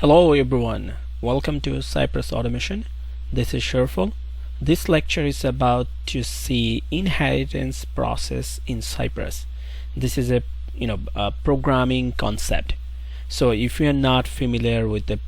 Hello everyone, welcome to Cypress Automation. This is Sherful. This lecture is about to see inheritance process in Cypress. This is a programming concept. So if you are not familiar with the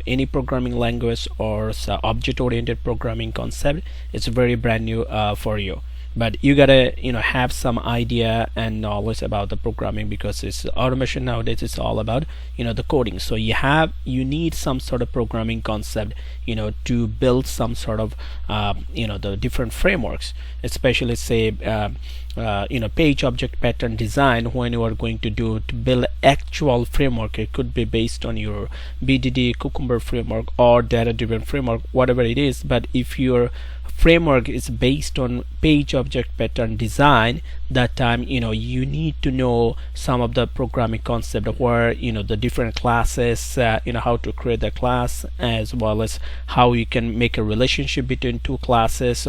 any programming language or object-oriented programming concept, it's very brand new for you. But you gotta have some idea and knowledge about the programming, because it's automation nowadays. It's all about the coding. So you need some sort of programming concept to build some sort of the different frameworks, especially say page object pattern design. When you are going to build actual framework, it could be based on your BDD, Cucumber framework, or data driven framework, whatever it is. But if your framework is based on page object pattern design, that time you need to know some of the programming concept where the different classes, how to create the class, as well as how you can make a relationship between two classes,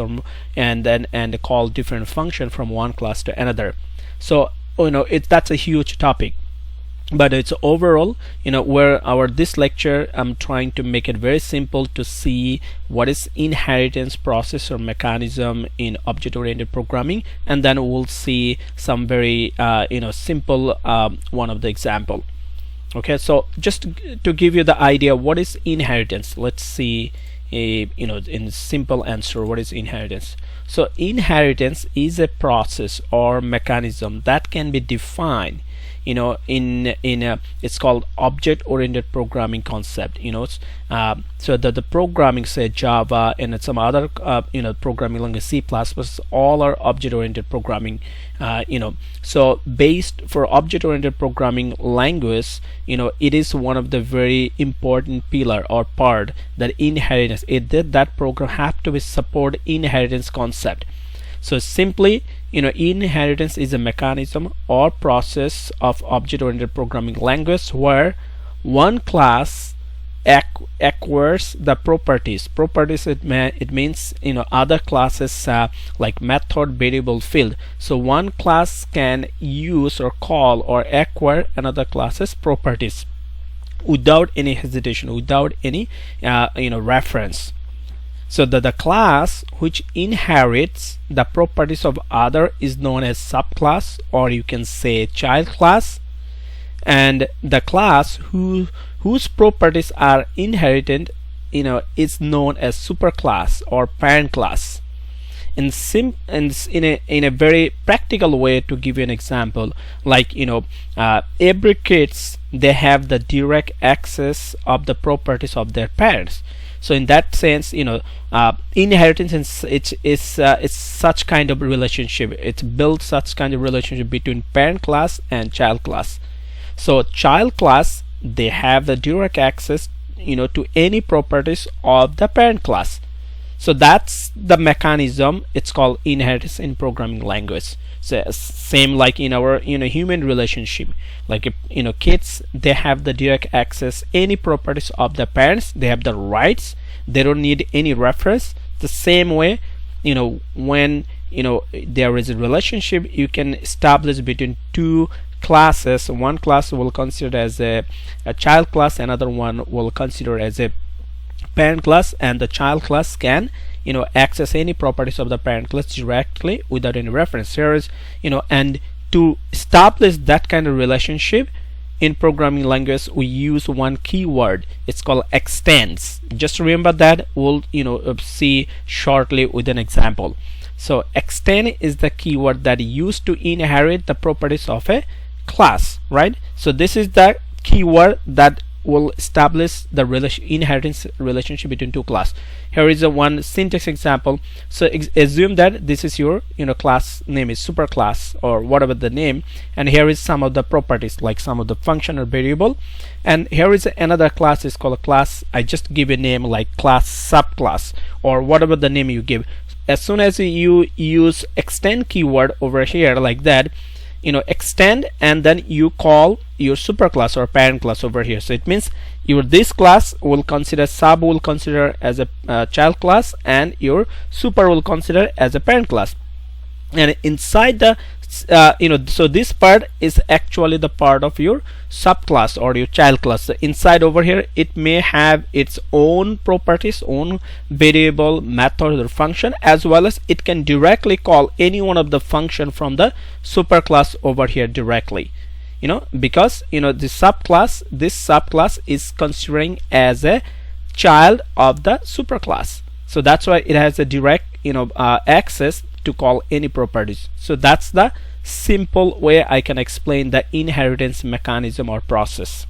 and call different function from one class to another. So that's a huge topic. But it's overall where this lecture, I'm trying to make it very simple to see what is inheritance process or mechanism in object-oriented programming, and then we'll see some very simple one of the example. Okay, so just to give you the idea what is inheritance, let's see in simple answer what is inheritance. So inheritance is a process or mechanism that can be defined it's called object-oriented programming concept. So that the programming, say Java and some other programming language, C++, all are object-oriented programming. So based for object-oriented programming language, it is one of the very important pillar or part that inheritance. That program have to be support inheritance concept. So simply, inheritance is a mechanism or process of object-oriented programming language where one class acquires the properties. It means other classes like method, variable, field. So one class can use or call or acquire another class's properties without any hesitation, without any reference. So the class which inherits the properties of other is known as subclass, or you can say child class, and the class whose properties are inherited is known as superclass or parent class. In a very practical way, to give you an example, like every kids, they have the direct access of the properties of their parents. So in that sense, inheritance is such kind of relationship. It builds such kind of relationship between parent class and child class. So child class, they have the direct access to any properties of the parent class. So that's the mechanism. It's called inheritance in programming language. So same like in our human relationship, like kids, they have the direct access any properties of the parents. They have the rights. They don't need any reference. The same way, when there is a relationship, you can establish between two classes. One class will consider as a child class, another one will consider as a parent class, and the child class can access any properties of the parent class directly without any reference. Here is and to establish that kind of relationship in programming language, we use one keyword. It's called extends. Just remember that. We'll see shortly with an example. So extend is the keyword that is used to inherit the properties of a class, right? So this is the keyword that will establish the inheritance relationship between two classes. Here is one syntax example. So assume that this is your class name is superclass or whatever the name, and here is some of the properties like some of the function or variable, and here is another class is called a class. I just give a name like class subclass or whatever the name you give. As soon as you use extend keyword over here like that, extend, and then you call your superclass or parent class over here. So it means this class will consider sub will consider as a child class, and your super will consider as a parent class. And inside the so this part is actually the part of your subclass or your child class. So inside over here it may have its own properties, own variable, method or function, as well as it can directly call any one of the function from the superclass over here directly, because this subclass is considering as a child of the superclass. So that's why it has a direct access to call any properties. So that's the simple way I can explain the inheritance mechanism or process.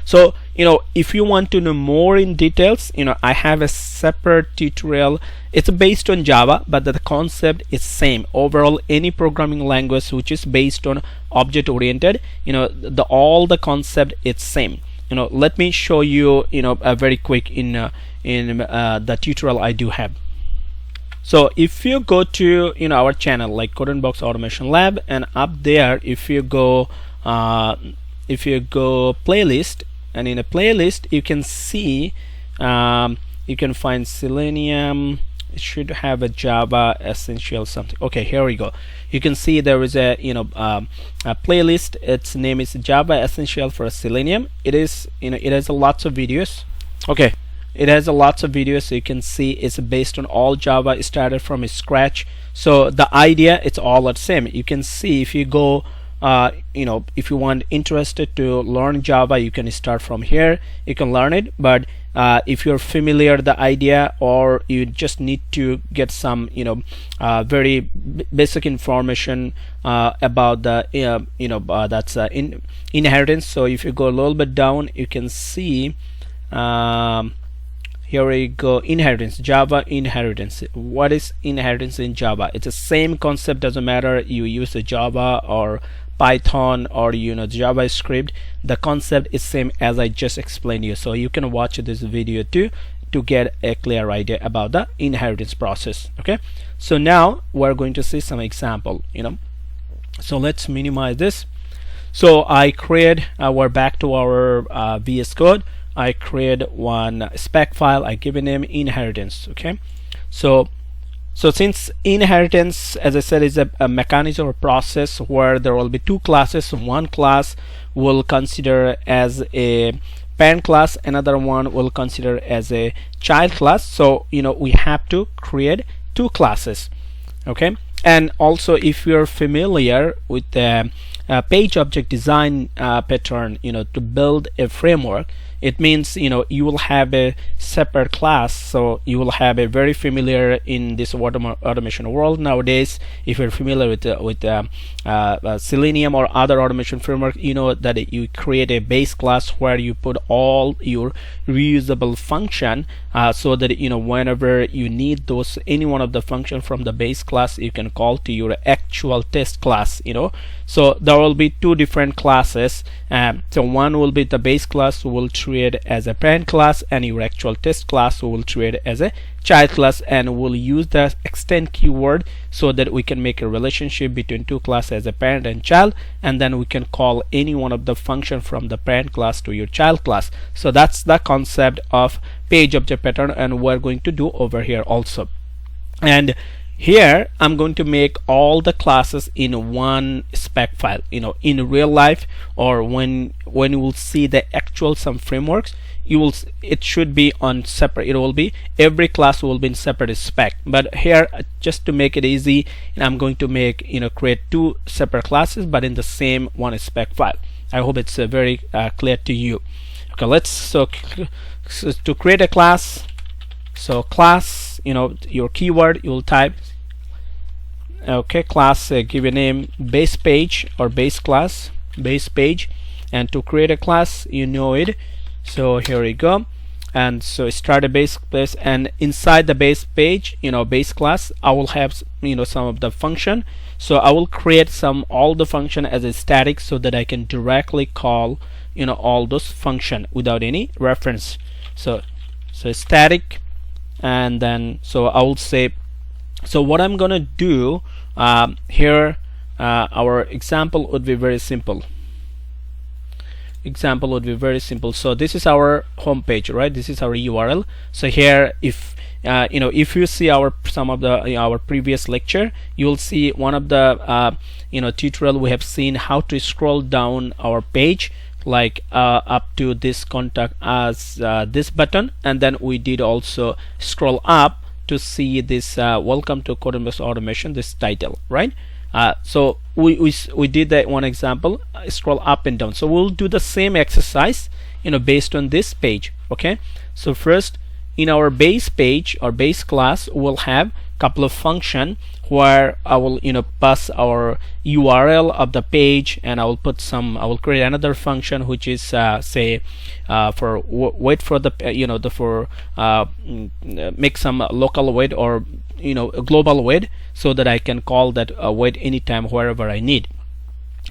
So if you want to know more in details, I have a separate tutorial. It's based on Java, but the concept is same. Overall, any programming language which is based on object oriented, all the concept is same. Let me show you a very quick in the tutorial I do have. So if you go to our channel like Codenbox Automation Lab, and up there if you go playlist, and in a playlist you can see you can find Selenium. It should have a Java Essential something. Okay, here we go. You can see there is a a playlist. Its name is Java Essential for Selenium. It is it has lots of videos. Okay, it has lots of videos, so you can see it's based on all Java, started from scratch. So the idea, it's all the same. You can see if you go if you want interested to learn Java, you can start from here, you can learn it. But if you're familiar the idea, or you just need to get some very basic information about the that's inheritance. So if you go a little bit down, you can see here we go, inheritance, Java inheritance. What is inheritance in Java? It's the same concept, doesn't matter you use the Java or Python or JavaScript. The concept is same as I just explained you. So you can watch this video too to get a clear idea about the inheritance process. Okay, so now we're going to see some example. So let's minimize this. So I create we're back to our VS Code. I create one spec file. I give a name inheritance. Okay, so since inheritance, as I said, is a mechanism or process where there will be two classes. One class will consider as a parent class, another one will consider as a child class. So we have to create two classes. Okay, and also if you're familiar with the page object design pattern, to build a framework, it means you will have a separate class. So you will have a very familiar in this automation world nowadays. If you're familiar with Selenium or other automation framework, that you create a base class where you put all your reusable function, so that whenever you need those any one of the function from the base class, you can call to your actual test class. So there will be two different classes. So one will be the base class, who will treat as a parent class, and your actual test class who will treat as a child class, and we'll use the extend keyword so that we can make a relationship between two classes as a parent and child, and then we can call any one of the function from the parent class to your child class. So that's the concept of page object pattern, and we're going to do over here also. And here I'm going to make all the classes in one spec file. In real life, or when you will see the actual some frameworks, it should be on separate. It will be every class will be in separate spec. But here, just to make it easy, I'm going to make create two separate classes, but in the same one spec file. I hope it's very clear to you. Okay, let's so to create a class. So class, your keyword you will type. Okay, class, give a name base page or base class, base page. And to create a class, it. So here we go. And so start a base class, and inside the base page, base class, I will have some of the function. So I will create all the function as a static, so that I can directly call all those function without any reference. So static. And then so I will say, so what I'm gonna do here, our example would be very simple. example would be very simple. So this is our home page, right? This is our URL. So here, if if you see some of the our previous lecture, you will see one of the tutorial we have seen how to scroll down our page, like up to this contact as this button, and then we did also scroll up to see this welcome to Codenbox automation, this title, right? So we did that one example, scroll up and down. So we'll do the same exercise based on this page. Okay, so first in our base page or base class, we'll have couple of function where I will pass our URL of the page, and I will create another function which is say for wait for the make some local wait or global wait, so that I can call that wait anytime wherever I need.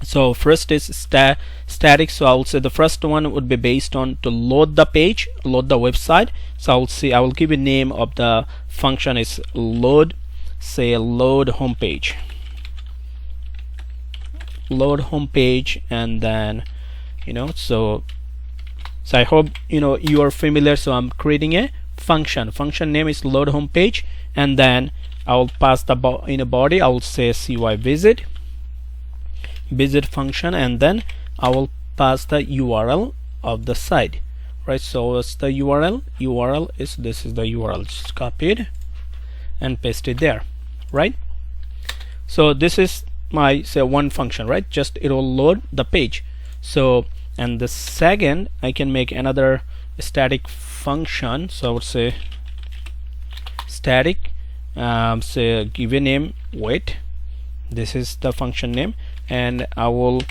So first is static. So I'll say the first one would be based on to load the page, load the website. So I will give a name of the function is load, say load homepage, and then so I hope you are familiar. So I'm creating a function name is load homepage, and then I will pass the body. I will say CY visit function, and then I will pass the URL of the site, right? So what's the URL? This is the URL. Just copy it and paste it there, right? So this is my say one function, right? Just it will load the page. So and the second, I can make another static function. So I would say static, say give a name wait. This is the function name, and I will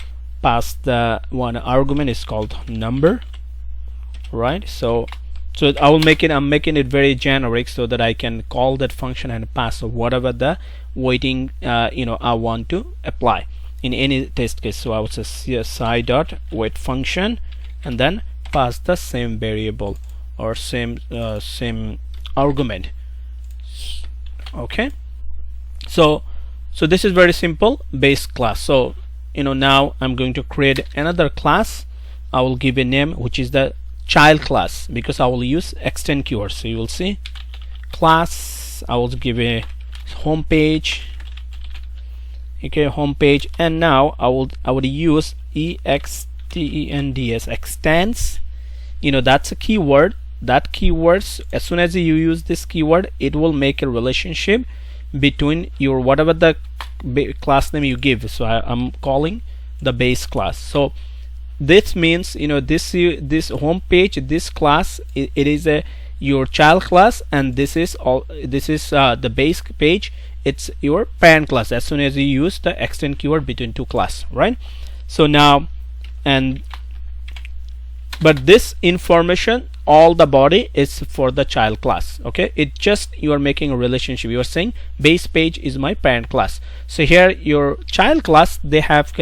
pass the one argument is called number, right? So I'm making it very generic so that I can call that function and pass whatever the waiting I want to apply in any test case. So I would say CSI dot wait function, and then pass the same variable or same argument. Okay, so this is very simple base class. So now I'm going to create another class. I will give a name which is the child class, because I will use extend keyword. So you will see class, I will give a home page. Okay, home page, and now I would use extends, extends. That's a keyword. That keywords, as soon as you use this keyword, it will make a relationship between your whatever the class name you give. So I'm calling the base class. So this means this home page, this class, it is your child class, and this is the base page, it's your parent class as soon as you use the extend keyword between two class, right? So now, but this information, all the body is for the child class. Okay, it just you are making a relationship. You are saying base page is my parent class. So here your child class, they have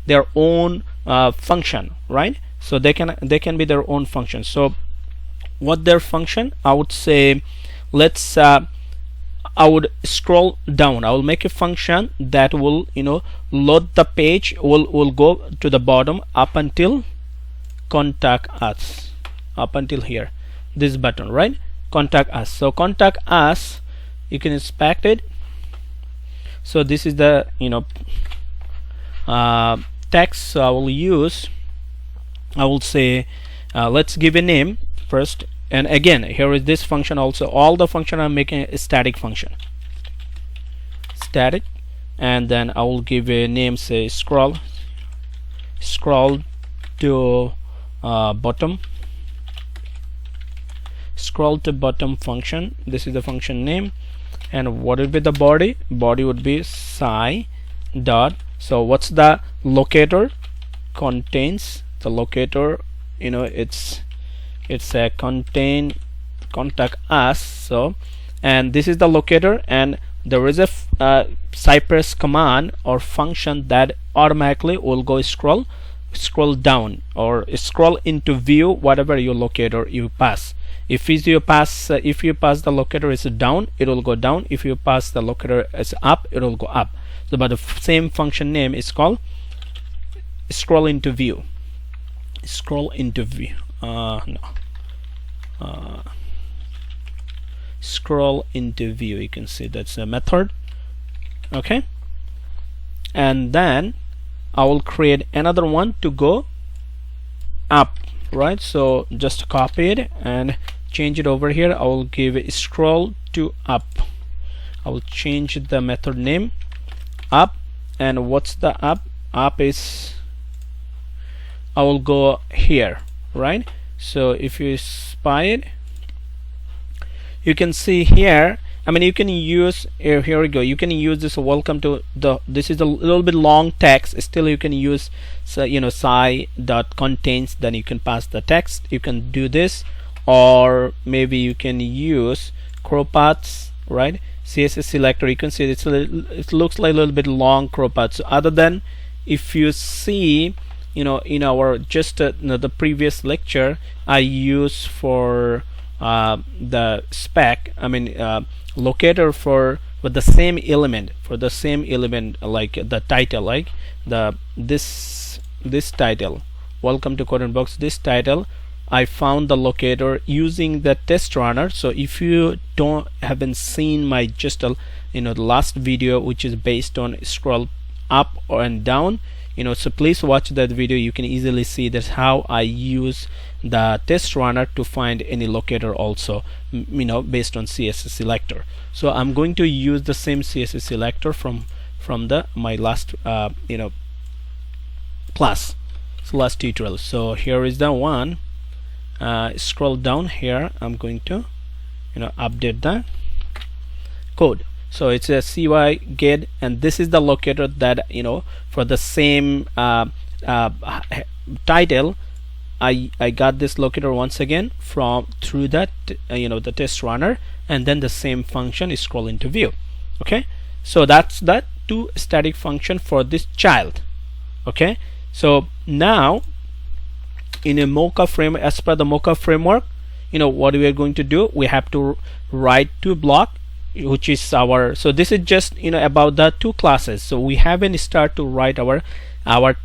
their own function, right? So they can be their own function. So what their function? I would say let's I would scroll down. I will make a function that will load the page, will go to the bottom up until contact us, up until here, this button, right? Contact us. So contact us, you can inspect it. So this is the text. So I will say let's give a name first, and again here is this function also. All the function I'm making a static function, static, and then I will give a name, say scroll to bottom, scroll to bottom function. This is the function name, and what would be the body? Body would be sci dot. So what's the locator? Contains the locator, it's a contain contact us. So, and this is the locator, and there is a Cypress command or function that automatically will go scroll down or scroll into view whatever your locator you pass. If you pass the locator is down, it will go down. If you pass the locator is up, it will go up. So but the same function name is called scroll into view. scroll into view. No. Scroll into view. You can see that's a method. Okay. And then I will create another one to go up, right? So just copy it and change it over here. I will give it scroll to up. I will change the method name up. And what's the up? Up is, I will go here, right? So if you spy it, you can see here. I mean, you can use here we go. You can use this welcome to the. This is a little bit long text. Still, you can use sci dot contains. Then you can pass the text. You can do this, or maybe you can use crop paths, right? CSS selector. You can see it's it looks like a little bit long crop path. So other than if you see, in our just the previous lecture, I use for the spec. I mean. Locator for the same element, like the title, like this title, welcome to Codenbox. This title, I found the locator using the test runner. So if you haven't seen my the last video, which is based on scroll up and down, so please watch that video. You can easily see that's how I use the test runner to find any locator also, based on CSS selector. So I'm going to use the same CSS selector from my last class, so last tutorial. So here is the one. Scroll down here. I'm going to update the code. So it's a cy get, and this is the locator that for the same title. I got this locator once again through that the test runner, and then the same function is scroll into view. Okay, so that's that two static function for this child. Okay, so now in a Mocha framework, as per the Mocha framework, what we are going to do, we have to write two block, which is our, so this is just about the two classes. So we haven't start to write our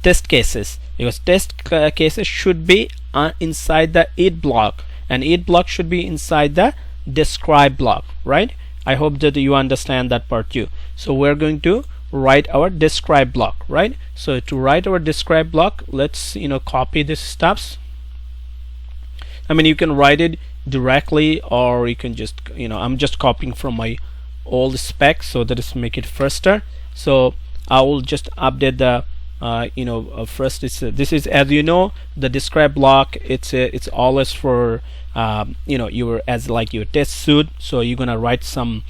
test cases, because test cases should be inside the it block, and it block should be inside the describe block, right? I hope that you understand that part too. So we're going to write our describe block, right? So to write our describe block, let's copy these steps. I mean, you can write it directly, or you can just I'm just copying from my old spec, so that is make it faster. So I will just update the first this is, as the describe block, it's always for your as like your test suite. So you're gonna write some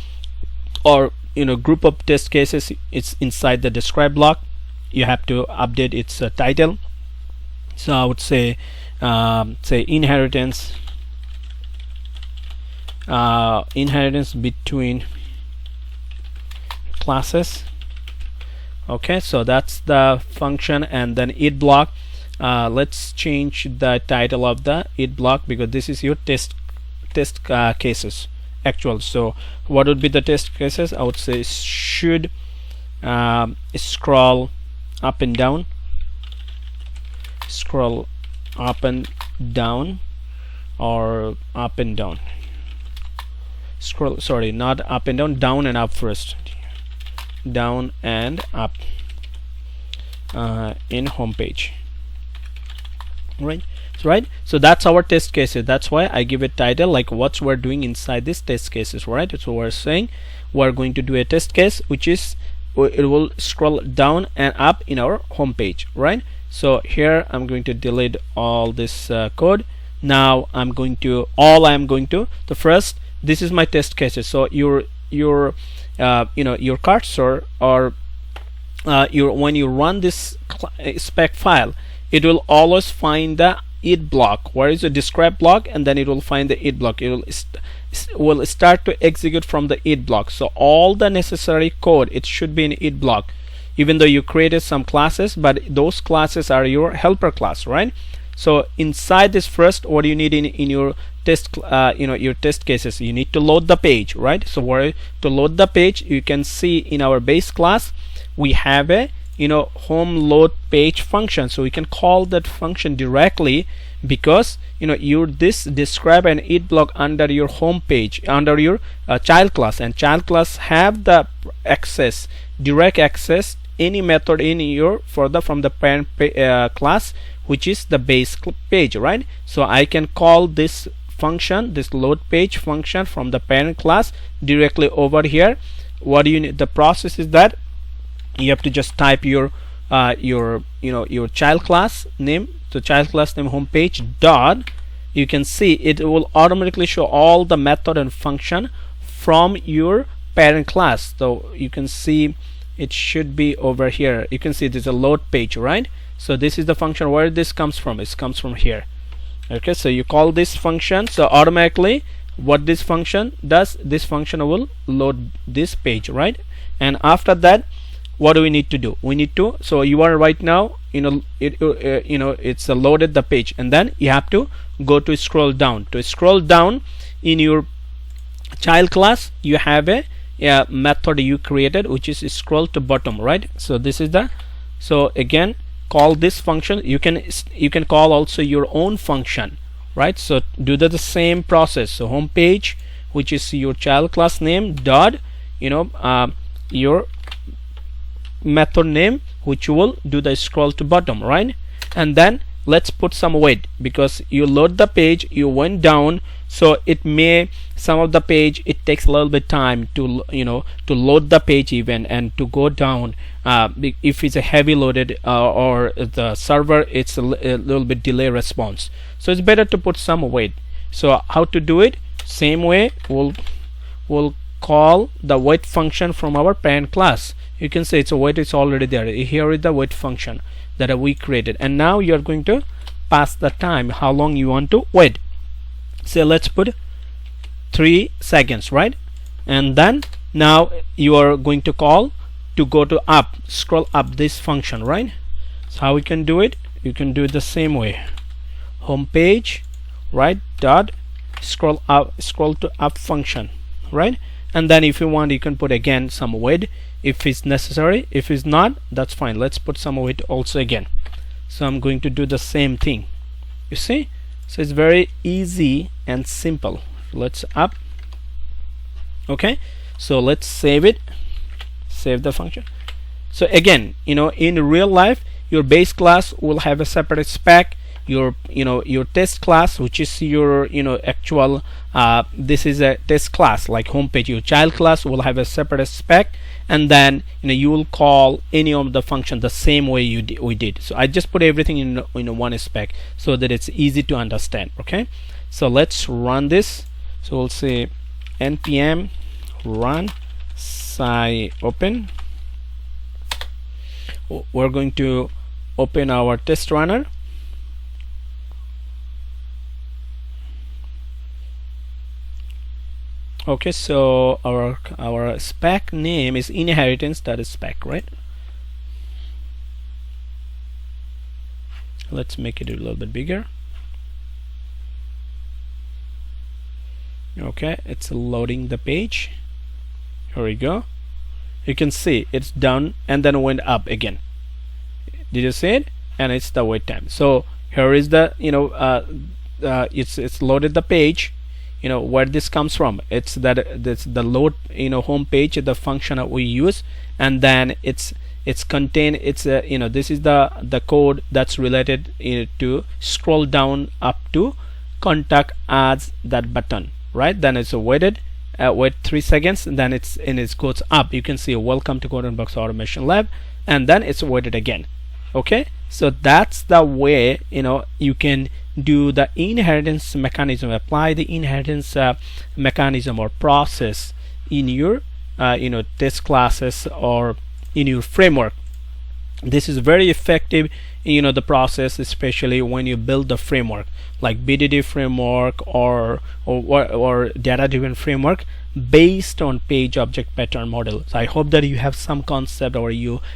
or group of test cases. It's inside the describe block. You have to update its title. So I would say inheritance between classes. Okay, so that's the function, and then it block. Let's change the title of the it block, because this is your test cases actual. So what would be the test cases? I would say should scroll up and down, scroll up and down, or up and down. Scroll, sorry, not up and down, down and up first. Down and up in home page, right? So that's our test cases. That's why I give it title like what we're doing inside this test cases, right? So we're saying we're going to do a test case, which is it will scroll down and up in our home page, right? So here I'm going to delete all this code. Now I'm going to the first, this is my test cases. So your cursor, or when you run this spec file, it will always find the it block. Where is the describe block? And then it will find the it block. It will start to execute from the it block. So all the necessary code, it should be in it block, even though you created some classes, but those classes are your helper class, right? So inside this first, what do you need in your test your test cases? You need to load the page, right? So where to load the page, you can see in our base class we have a home load page function. So we can call that function directly, because you this describe an it block under your home page, under your child class, and child class have the access, direct access any method in your from the parent class, which is the base page, right? So I can call this function, this load page function, from the parent class directly over here. What do you need? The process is that you have to just type your child class name. So child class name homepage dot, you can see it will automatically show all the method and function from your parent class. So you can see it should be over here. You can see there's a load page, right? So this is the function. Where this comes from? It comes from here. Okay, so you call this function, so automatically what this function does, this function will load this page, right? And after that, what do we need to do? We need to, so you are right now, it's loaded the page, and then you have to go to scroll down. To scroll down in your child class, you have a method you created, which is scroll to bottom, right? So this is the, so again, call this function. You can call also your own function, right? So do the same process. So home page, which is your child class name dot your method name, which will do the scroll to bottom, right? And then let's put some weight, because you load the page, you went down, so it may, some of the page it takes a little bit time to to load the page even, and to go down if it's a heavy loaded or the server, it's a little bit delay response. So it's better to put some weight. So how to do it? Same way, we'll call the wait function from our parent class. You can say it's a wait, it's already there. Here is the wait function that we created, and now you're going to pass the time, how long you want to wait. So let's put 3 seconds, right? And then now you are going to call to go to up, scroll up this function, right? So how we can do it? You can do it the same way. Home page, right, dot scroll up, scroll to up function, right? And then if you want, you can put again some weight if it's necessary. If it's not, that's fine. Let's put some weight also again. So I'm going to do the same thing, you see? So it's very easy and simple. Let's up. Okay, so let's save it, save the function. So again, in real life, your base class will have a separate spec. Your your test class, which is your actual this is a test class like homepage. Your child class will have a separate spec, and then you will call any of the function the same way we did. So I just put everything in one spec so that it's easy to understand. Okay, so let's run this. So we'll say npm run sci open. We're going to open our test runner. Okay, so our spec name is inheritance, that is spec, right? Let's make it a little bit bigger. Okay, it's loading the page. Here we go. You can see it's done and then went up again. Did you see it? And it's the wait time. So here is the it's loaded the page. Where this comes from, it's the load home page, the function that we use, and then it's contained, it's this is the code that's related to scroll down up to contact adds that button, right? Then it's waited, wait 3 seconds, and then it goes up. You can see welcome to Codenbox Automation Lab, and then it's waited again. Okay, so that's the way you can do the inheritance mechanism, apply the inheritance mechanism or process in your test classes or in your framework. This is very effective, the process, especially when you build the framework like BDD framework or data driven framework based on page object pattern model. So I hope that you have some concept or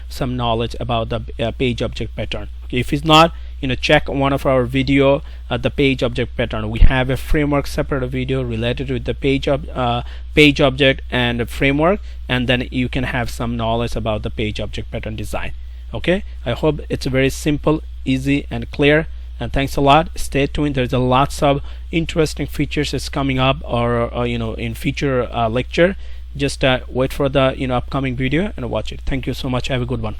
some knowledge about the page object pattern. Okay, if it's not, check one of our video, the page object pattern. We have a framework separate video related with the page object and the framework, and then you can have some knowledge about the page object pattern design. Okay, I hope it's very simple, easy, and clear. And thanks a lot. Stay tuned. There's a lots of interesting features is coming up, or in future lecture. Just wait for the upcoming video and watch it. Thank you so much. Have a good one.